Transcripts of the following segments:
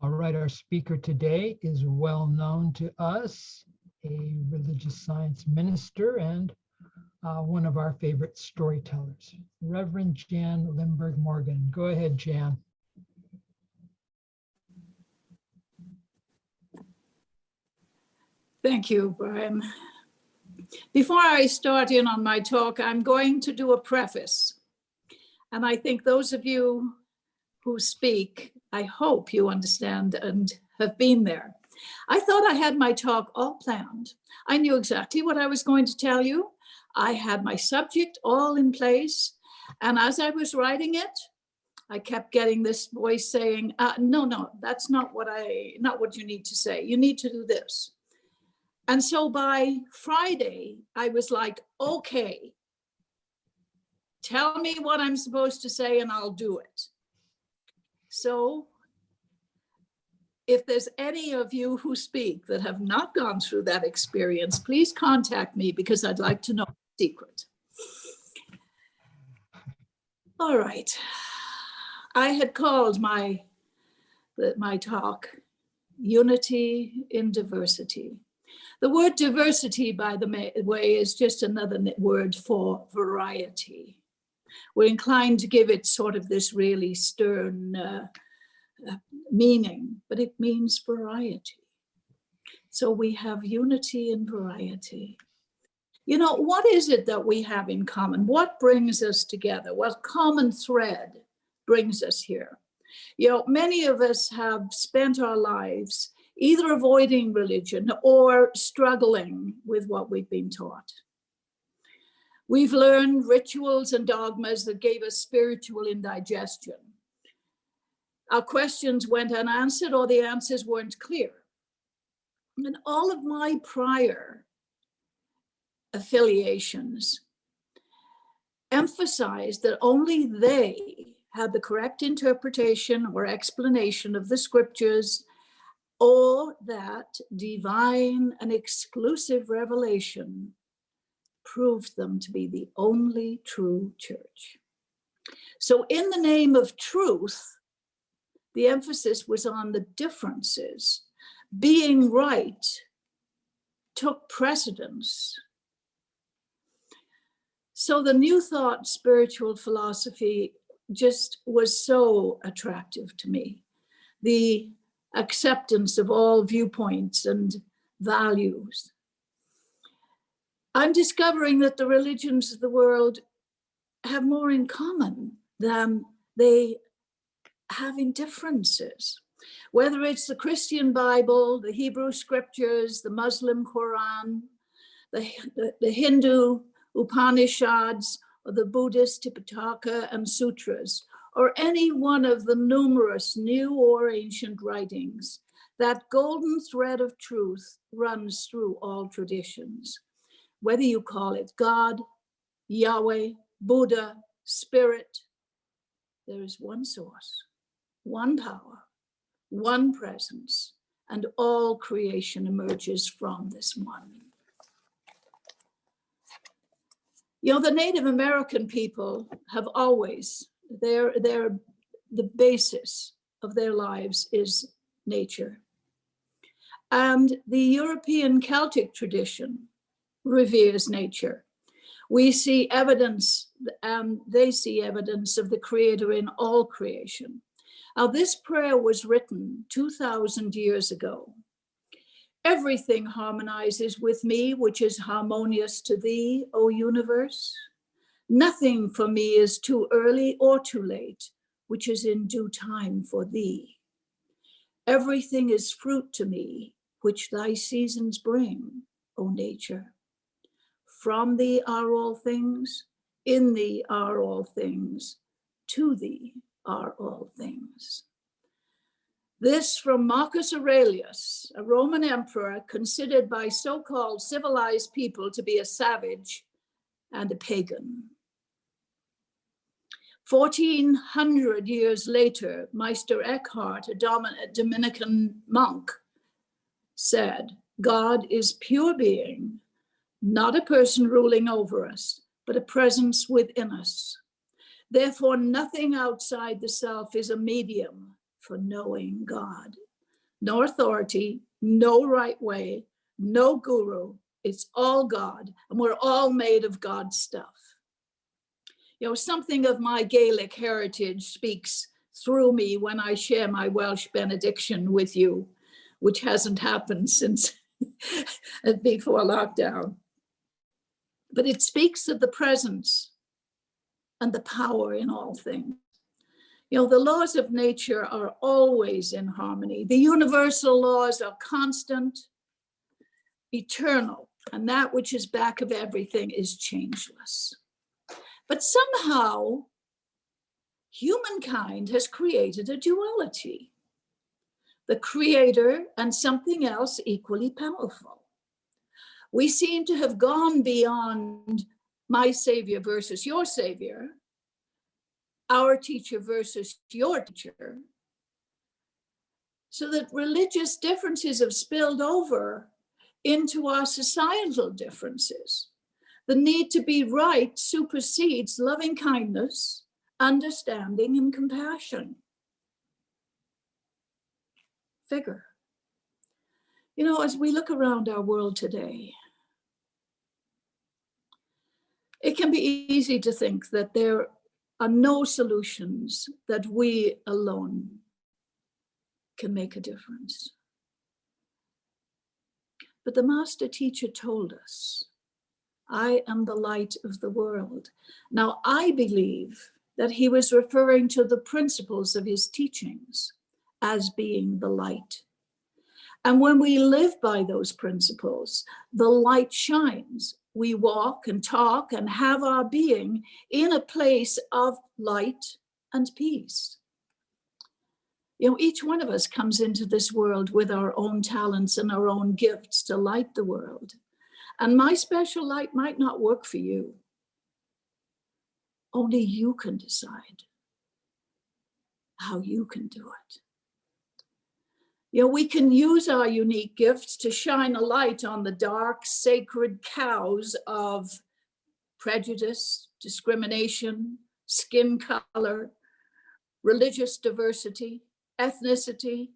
All right, our speaker today is well known to us, a religious science minister and one of our favorite storytellers, Reverend Jan Lindbergh Morgan. Go ahead, Jan. Thank you, Brian. Before I start in on my talk, I'm going to do a preface. And I think those of you who speak, I hope you understand and have been there. I thought I had my talk all planned. I knew exactly what I was going to tell you. I had my subject all in place. And as I was writing it, I kept getting this voice saying, no, that's not what you need to say. You need to do this. And so by Friday, I was like, okay, tell me what I'm supposed to say and I'll do it. So if there's any of you who speak that have not gone through that experience, please contact me because I'd like to know the secret. All right. I had called my talk, Unity in Diversity. The word diversity, by the way, is just another word for variety. We're inclined to give it sort of this really stern meaning, but it means variety. So we have unity and variety. You know, what is it that we have in common? What brings us together? What common thread brings us here? You know, many of us have spent our lives either avoiding religion or struggling with what we've been taught. We've learned rituals and dogmas that gave us spiritual indigestion. Our questions went unanswered or the answers weren't clear. And all of my prior affiliations emphasized that only they had the correct interpretation or explanation of the scriptures, or that divine and exclusive revelation proved them to be the only true church. So in the name of truth, the emphasis was on the differences. Being right took precedence. So the New Thought spiritual philosophy just was so attractive to me. The acceptance of all viewpoints and values. I'm discovering that the religions of the world have more in common than they have in differences. Whether it's the Christian Bible, the Hebrew scriptures, the Muslim Quran, the Hindu Upanishads, or the Buddhist Tipitaka and Sutras, or any one of the numerous new or ancient writings, that golden thread of truth runs through all traditions. Whether you call it God, Yahweh, Buddha, Spirit, there is one source, one power, one presence, and all creation emerges from this one. You know, the Native American people have always, the basis of their lives is nature. And the European Celtic tradition reveres nature. We see evidence, and they see evidence of the Creator in all creation. Now, this prayer was written 2,000 years ago. Everything harmonizes with me, which is harmonious to thee, O universe. Nothing for me is too early or too late, which is in due time for thee. Everything is fruit to me, which thy seasons bring, O nature. From thee are all things, in thee are all things, to thee are all things. This from Marcus Aurelius, a Roman emperor considered by so-called civilized people to be a savage and a pagan. 1400 years later, Meister Eckhart, a Dominican monk, said, God is pure being, not a person ruling over us, but a presence within us. Therefore, nothing outside the self is a medium for knowing God. No authority, no right way, no guru. It's all God, and we're all made of God's stuff. You know, something of my Gaelic heritage speaks through me when I share my Welsh benediction with you, which hasn't happened since before lockdown. But it speaks of the presence and the power in all things. You know, the laws of nature are always in harmony. The universal laws are constant, eternal, and that which is back of everything is changeless. But somehow, humankind has created a duality. The creator and something else equally powerful. We seem to have gone beyond my savior versus your savior, our teacher versus your teacher, so that religious differences have spilled over into our societal differences. The need to be right supersedes loving kindness, understanding, and compassion. Figure. You know, as we look around our world today, it can be easy to think that there are no solutions that we alone can make a difference. But the master teacher told us, I am the light of the world. Now, I believe that he was referring to the principles of his teachings as being the light. And when we live by those principles, the light shines. We walk and talk and have our being in a place of light and peace. You know, each one of us comes into this world with our own talents and our own gifts to light the world. And my special light might not work for you. Only you can decide how you can do it. You know, we can use our unique gifts to shine a light on the dark, sacred cows of prejudice, discrimination, skin color, religious diversity, ethnicity,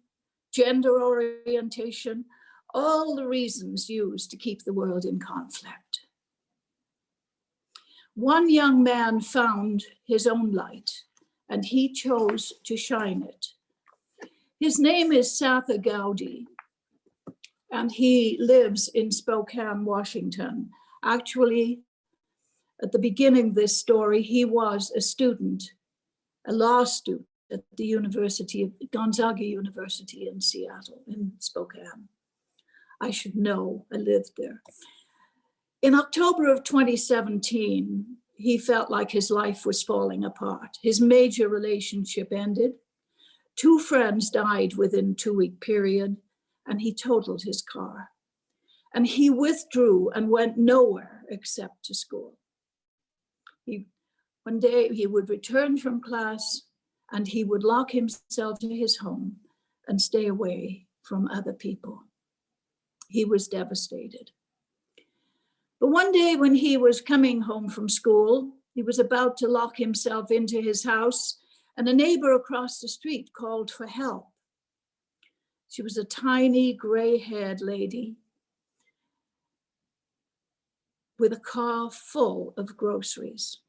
gender orientation, all the reasons used to keep the world in conflict. One young man found his own light, and he chose to shine it. His name is Satha Gaudi, and he lives in Spokane, Washington. Actually, at the beginning of this story, he was a student, a law student at the University of Gonzaga University in Seattle, in Spokane. I should know, I lived there. In October of 2017, he felt like his life was falling apart. His major relationship ended. 2 friends died within a 2-week period, and he totaled his car. And he withdrew and went nowhere except to school. One day he would return from class and he would lock himself in his home and stay away from other people. He was devastated. But one day when he was coming home from school, he was about to lock himself into his house, and a neighbor across the street called for help. She was a tiny gray-haired lady with a car full of groceries.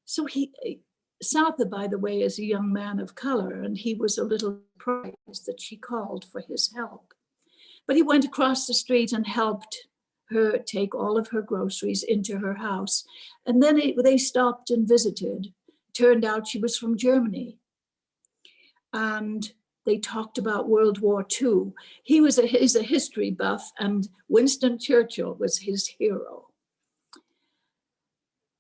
So Satha, by the way, is a young man of color, and he was a little surprised that she called for his help. But he went across the street and helped her take all of her groceries into her house. And then they stopped and visited. Turned out she was from Germany. And they talked about World War II. He's a history buff, and Winston Churchill was his hero.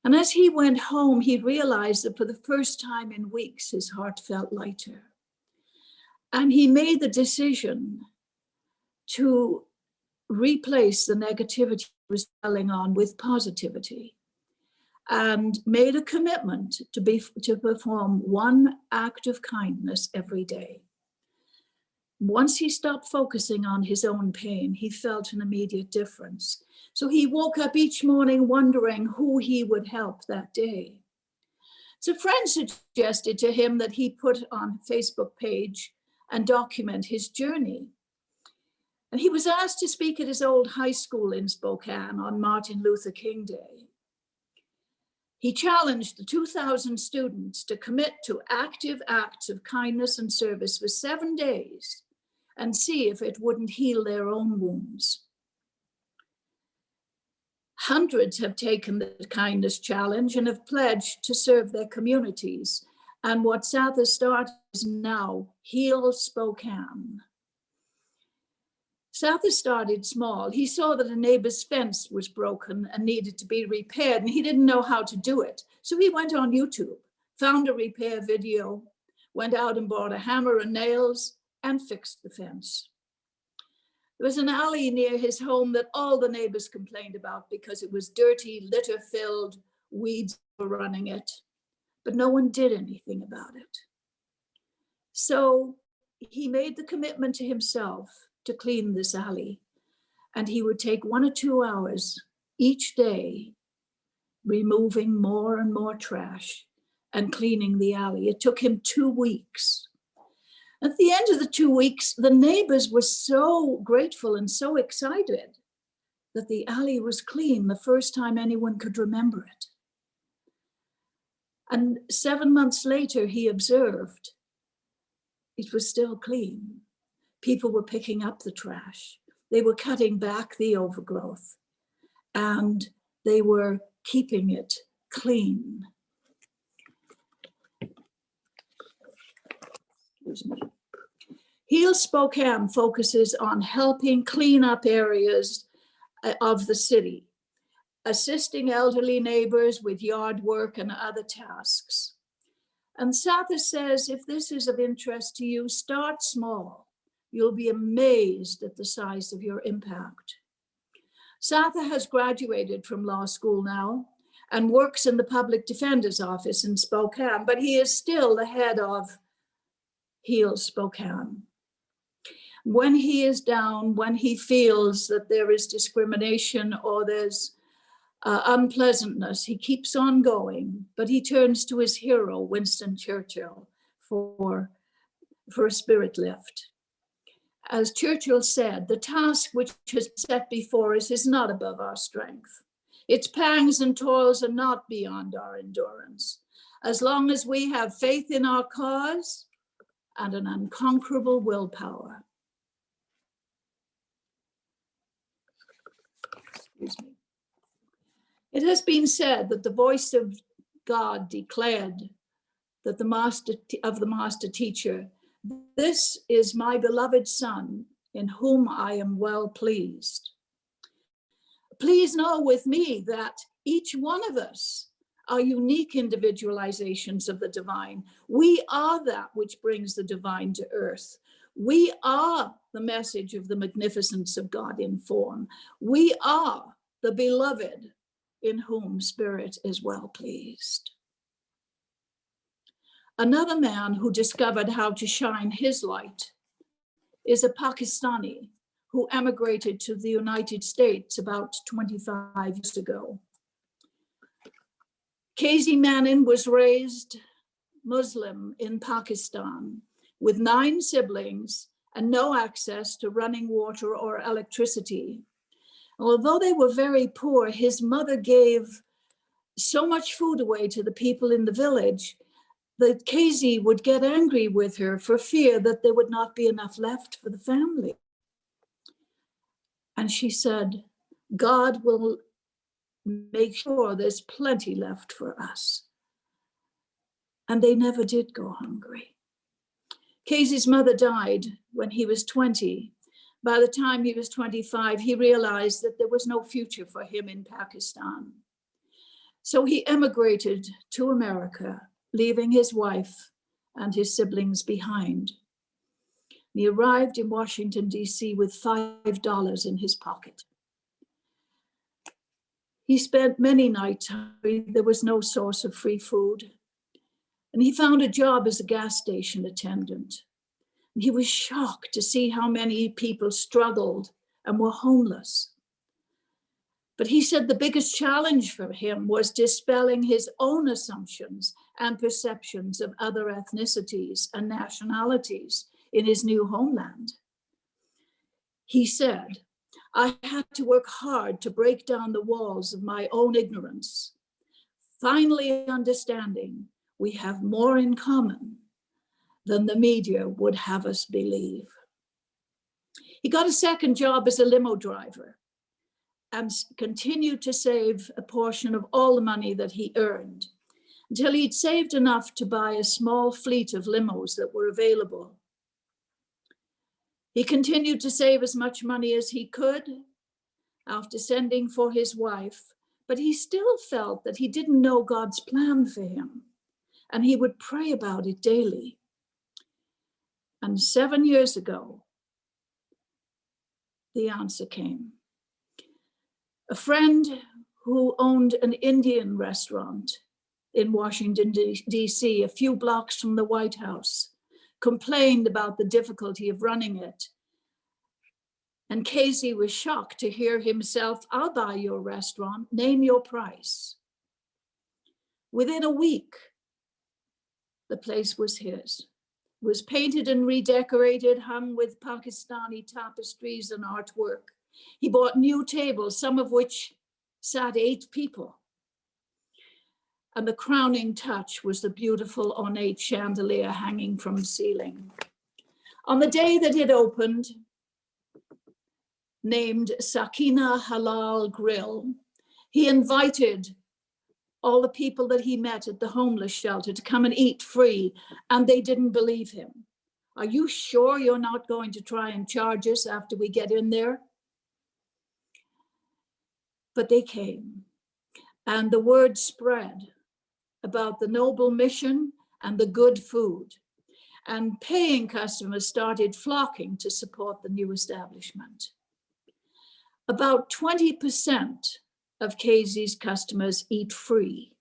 And as he went home, he realized that for the first time in weeks, his heart felt lighter. And he made the decision to replace the negativity he was dwelling on with positivity, and made a commitment to perform 1 act of kindness every day. Once he stopped focusing on his own pain, he felt an immediate difference. So he woke up each morning wondering who he would help that day. So friends suggested to him that he put on a Facebook page and document his journey. And he was asked to speak at his old high school in Spokane on Martin Luther King Day. He challenged the 2,000 students to commit to active acts of kindness and service for 7 days and see if it wouldn't heal their own wounds. Hundreds have taken the kindness challenge and have pledged to serve their communities. And what Sather started is now Heal Spokane. Sather started small. He saw that a neighbor's fence was broken and needed to be repaired, and he didn't know how to do it. So he went on YouTube, found a repair video, went out and bought a hammer and nails, and fixed the fence. There was an alley near his home that all the neighbors complained about because it was dirty, litter-filled, weeds were running it, but no one did anything about it. So he made the commitment to himself to clean this alley, and he would take 1 or 2 hours each day, removing more and more trash and cleaning the alley. It took him 2 weeks. At the end of the 2 weeks, the neighbors were so grateful and so excited that the alley was clean the first time anyone could remember it. And 7 months later, he observed it was still clean. People were picking up the trash. They were cutting back the overgrowth, and they were keeping it clean. Excuse me. Heal Spokane focuses on helping clean up areas of the city, assisting elderly neighbors with yard work and other tasks. And Sather says, if this is of interest to you, start small. You'll be amazed at the size of your impact. Sather has graduated from law school now and works in the public defender's office in Spokane, but he is still the head of Heal Spokane. When he is down, when he feels that there is discrimination or there's unpleasantness, he keeps on going, but he turns to his hero, Winston Churchill, for a spirit lift. As Churchill said, the task which is set before us is not above our strength. Its pangs and toils are not beyond our endurance. As long as we have faith in our cause and an unconquerable willpower. Excuse me. It has been said that the voice of God declared that the master teacher, this is my beloved son in whom I am well pleased. Please know with me that each one of us are unique individualizations of the divine. We are that which brings the divine to earth. We are the message of the magnificence of God in form. We are the beloved in whom spirit is well pleased. Another man who discovered how to shine his light is a Pakistani who emigrated to the United States about 25 years ago. Kazi Manin was raised Muslim in Pakistan with 9 siblings and no access to running water or electricity. Although they were very poor, his mother gave so much food away to the people in the village that Kazi would get angry with her for fear that there would not be enough left for the family. And she said, God will make sure there's plenty left for us. And they never did go hungry. Kazi's mother died when he was 20. By the time he was 25, he realized that there was no future for him in Pakistan. So he emigrated to America, leaving his wife and his siblings behind. He arrived in Washington, D.C. with $5 in his pocket. He spent many nights hungry. There was no source of free food. And he found a job as a gas station attendant. And he was shocked to see how many people struggled and were homeless. But he said the biggest challenge for him was dispelling his own assumptions and perceptions of other ethnicities and nationalities in his new homeland. He said, I had to work hard to break down the walls of my own ignorance, finally understanding we have more in common than the media would have us believe. He got a second job as a limo driver and continued to save a portion of all the money that he earned until he'd saved enough to buy a small fleet of limos that were available. He continued to save as much money as he could after sending for his wife, but he still felt that he didn't know God's plan for him, and he would pray about it daily. And 7 years ago, the answer came. A friend who owned an Indian restaurant in Washington, D.C., a few blocks from the White House, complained about the difficulty of running it. And Casey was shocked to hear himself, I'll buy your restaurant, name your price. Within a week, the place was his. It was painted and redecorated, hung with Pakistani tapestries and artwork. He bought new tables, some of which sat 8 people. And the crowning touch was the beautiful ornate chandelier hanging from the ceiling. On the day that it opened, named Sakina Halal Grill, he invited all the people that he met at the homeless shelter to come and eat free, and they didn't believe him. Are you sure you're not going to try and charge us after we get in there? But they came, and the word spread about the noble mission and the good food, and paying customers started flocking to support the new establishment. About 20% of Casey's customers eat free.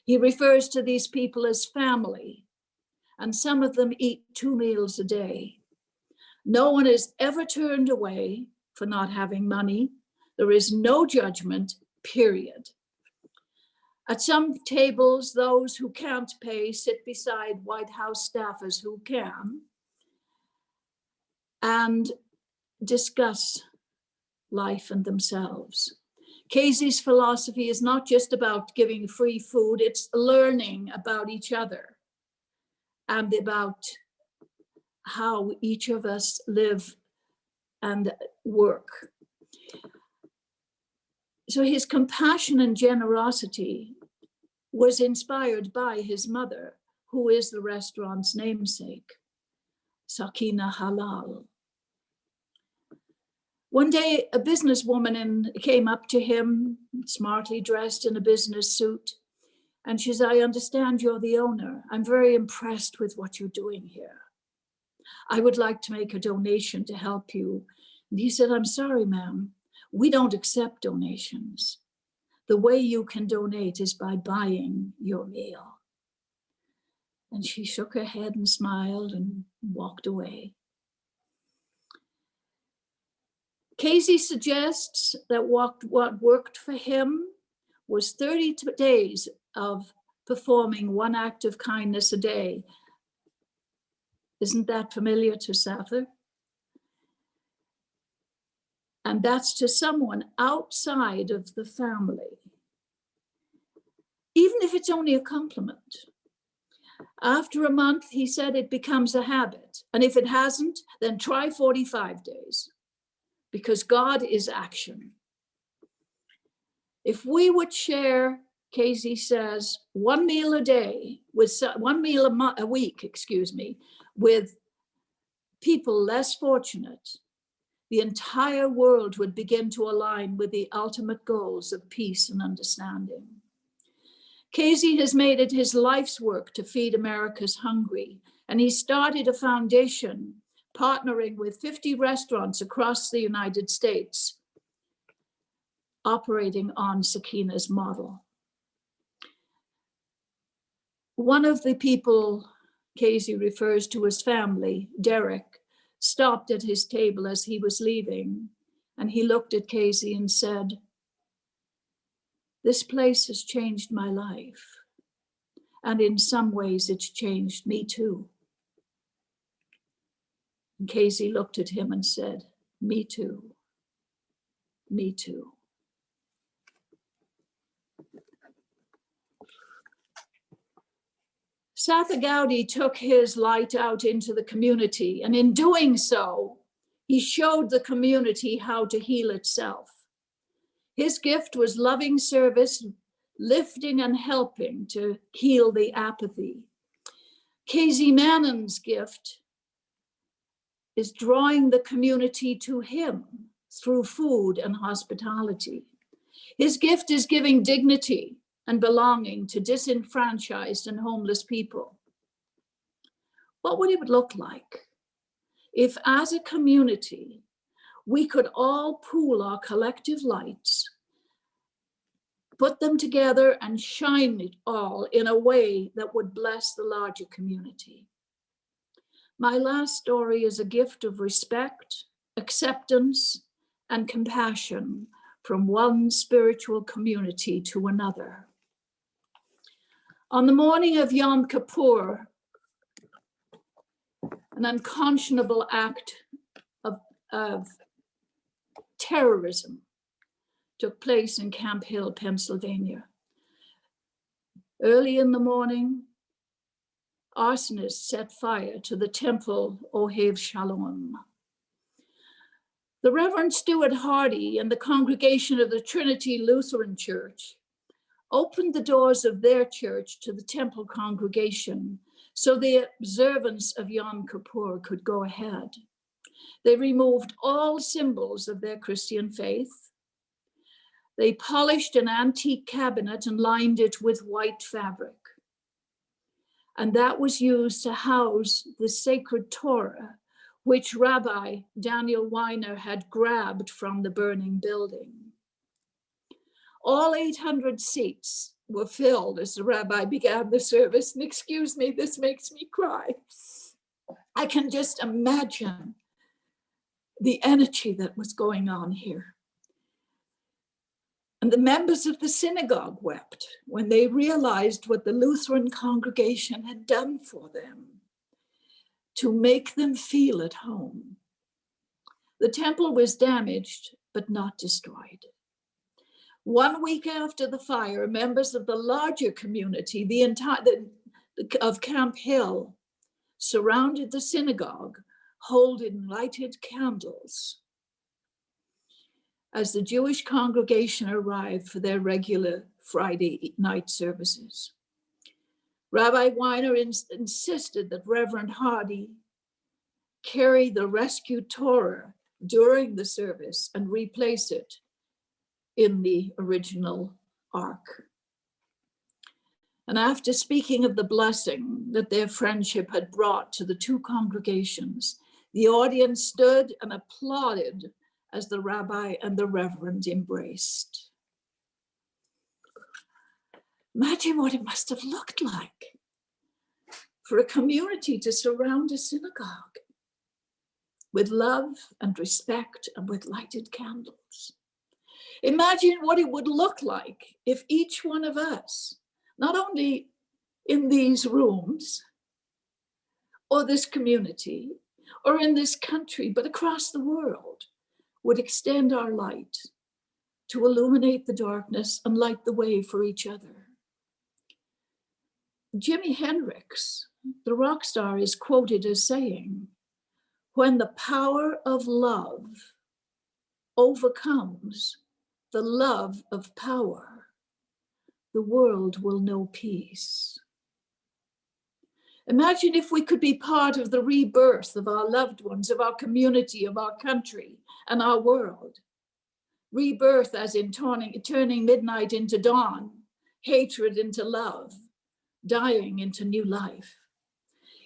He refers to these people as family, and some of them eat 2 meals a day. No one is ever turned away for not having money. There is no judgment, period. At some tables, those who can't pay sit beside White House staffers who can and discuss life and themselves. Casey's philosophy is not just about giving free food, it's learning about each other and about how each of us live and work. So his compassion and generosity was inspired by his mother, who is the restaurant's namesake, Sakina Halal. One day, a businesswoman came up to him, smartly dressed in a business suit, and she said, I understand you're the owner. I'm very impressed with what you're doing here. I would like to make a donation to help you. And he said, I'm sorry, ma'am, we don't accept donations. The way you can donate is by buying your meal. And she shook her head and smiled and walked away. Casey suggests that what worked for him was 30 days of performing 1 act of kindness a day. Isn't that familiar to Sather? And that's to someone outside of the family. Even if it's only a compliment. After a month, he said, it becomes a habit. And if it hasn't, then try 45 days. Because God is action. If we would share, Casey says, 1 meal a day, with 1 meal a week, with people less fortunate, the entire world would begin to align with the ultimate goals of peace and understanding. Casey has made it his life's work to feed America's hungry, and he started a foundation partnering with 50 restaurants across the United States, operating on Sakina's model. One of the people Casey refers to as family, Derek, stopped at his table as he was leaving, and he looked at Casey and said, this place has changed my life. And in some ways, it's changed me too. And Casey looked at him and said, me too. Me too. Sathagaudi took his light out into the community, and in doing so, he showed the community how to heal itself. His gift was loving service, lifting and helping to heal the apathy. Casey Mannon's gift is drawing the community to him through food and hospitality. His gift is giving dignity and belonging to disenfranchised and homeless people. What would it look like if, as a community, we could all pool our collective lights, put them together and shine it all in a way that would bless the larger community? My last story is a gift of respect, acceptance, and compassion from one spiritual community to another. On the morning of Yom Kippur, an unconscionable act of terrorism took place in Camp Hill, Pennsylvania. Early in the morning, arsonists set fire to the temple Ohev Shalom. The Reverend Stuart Hardy and the congregation of the Trinity Lutheran Church opened the doors of their church to the temple congregation so the observance of Yom Kippur could go ahead. They removed all symbols of their Christian faith. They polished an antique cabinet and lined it with white fabric. And that was used to house the sacred Torah, which Rabbi Daniel Weiner had grabbed from the burning building. All 800 seats were filled as the rabbi began the service. And excuse me, this makes me cry. I can just imagine the energy that was going on here. And the members of the synagogue wept when they realized what the Lutheran congregation had done for them to make them feel at home. The temple was damaged, but not destroyed. 1 week after the fire, members of the larger community, of Camp Hill, surrounded the synagogue, holding lighted candles as the Jewish congregation arrived for their regular Friday night services. Rabbi Weiner insisted that Reverend Hardy carry the rescued Torah during the service and replace it in the original ark. And after speaking of the blessing that their friendship had brought to the two congregations, the audience stood and applauded as the rabbi and the reverend embraced. Imagine what it must have looked like for a community to surround a synagogue with love and respect and with lighted candles. Imagine what it would look like if each one of us, not only in these rooms or this community or in this country, but across the world, would extend our light to illuminate the darkness and light the way for each other. Jimi Hendrix, the rock star, is quoted as saying, "When the power of love overcomes the love of power, the world will know peace." Imagine if we could be part of the rebirth of our loved ones, of our community, of our country, and our world. Rebirth as in turning midnight into dawn, hatred into love, dying into new life.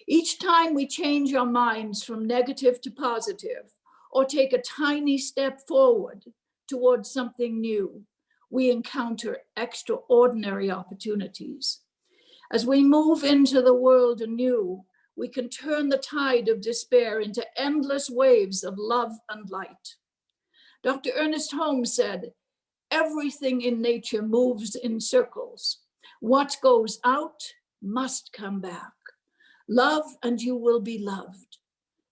Each time we change our minds from negative to positive, or take a tiny step forward towards something new, we encounter extraordinary opportunities. As we move into the world anew, we can turn the tide of despair into endless waves of love and light. Dr. Ernest Holmes said, "Everything in nature moves in circles. What goes out must come back. Love and you will be loved.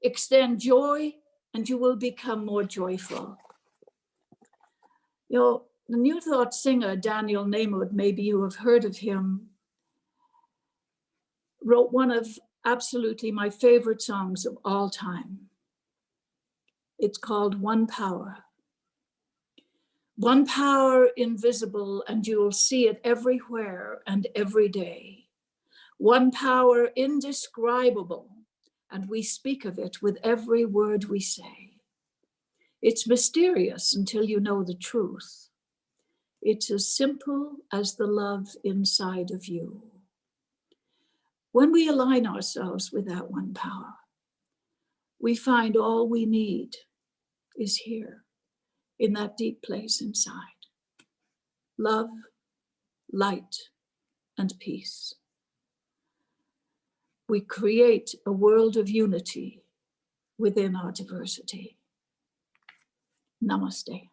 Extend joy and you will become more joyful. You know, the New Thought singer, Daniel Naymood, maybe you have heard of him, wrote one of absolutely my favorite songs of all time. It's called One Power. One power invisible, and you will see it everywhere and every day. One power indescribable, and we speak of it with every word we say. It's mysterious until you know the truth. It's as simple as the love inside of you. When we align ourselves with that one power, we find all we need is here, in that deep place inside. Love, light, and peace. We create a world of unity within our diversity. Namaste.